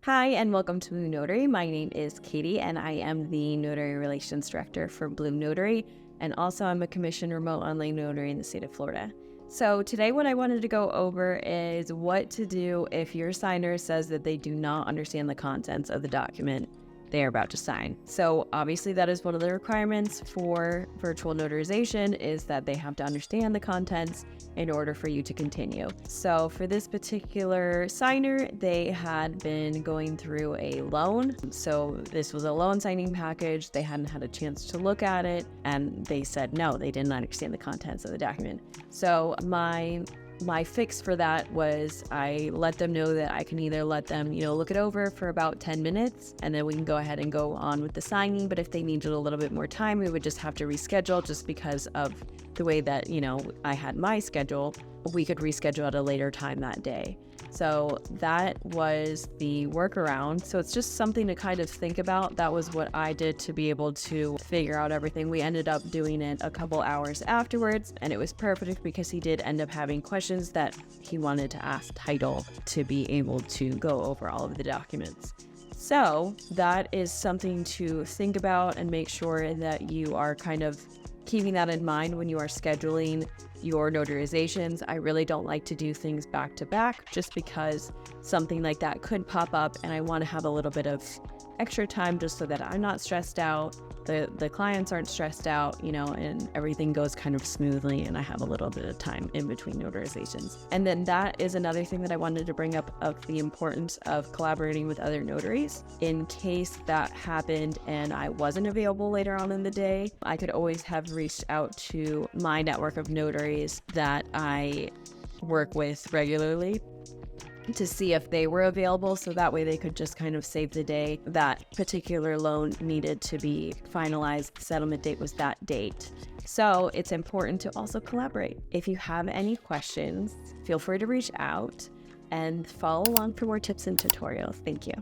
Hi, and welcome to BlueNotary. My name is Katie, and I am the Notary Relations Director for BlueNotary, and also I'm a commissioned remote online notary in the state of Florida. So today what I wanted to go over is what to do if your signer says that they do not understand the contents of the document they are about to sign. So obviously that is one of the requirements for virtual notarization, is that they have to understand the contents in order for you to continue. So for this particular signer, they had been going through a loan. So this was a loan signing package. They hadn't had a chance to look at it, and they said no, they didn't understand the contents of the document. So my fix for that was I let them know that I can either let them, look it over for about 10 minutes and then we can go ahead and go on with the signing. But if they needed a little bit more time, we would just have to reschedule, just because of the way that, I had my schedule. We could reschedule at a later time that day. So that was the workaround. So it's just something to kind of think about. That was what I did to be able to figure out everything. We ended up doing it a couple hours afterwards, and it was perfect because he did end up having questions that he wanted to ask title to be able to go over all of the documents. So that is something to think about and make sure that you are kind of keeping that in mind when you are scheduling your notarizations. I really don't like to do things back to back, just because something like that could pop up and I want to have a little bit of extra time just so that I'm not stressed out, the clients aren't stressed out, and everything goes kind of smoothly and I have a little bit of time in between notarizations. And then that is another thing that I wanted to bring up, of the importance of collaborating with other notaries. In case that happened and I wasn't available later on in the day, I could always have reached out to my network of notaries that I work with regularly to see if they were available, so that way they could just kind of save the day. That particular loan needed to be finalized. The settlement date was that date. So it's important to also collaborate. If you have any questions, feel free to reach out and follow along for more tips and tutorials. Thank you.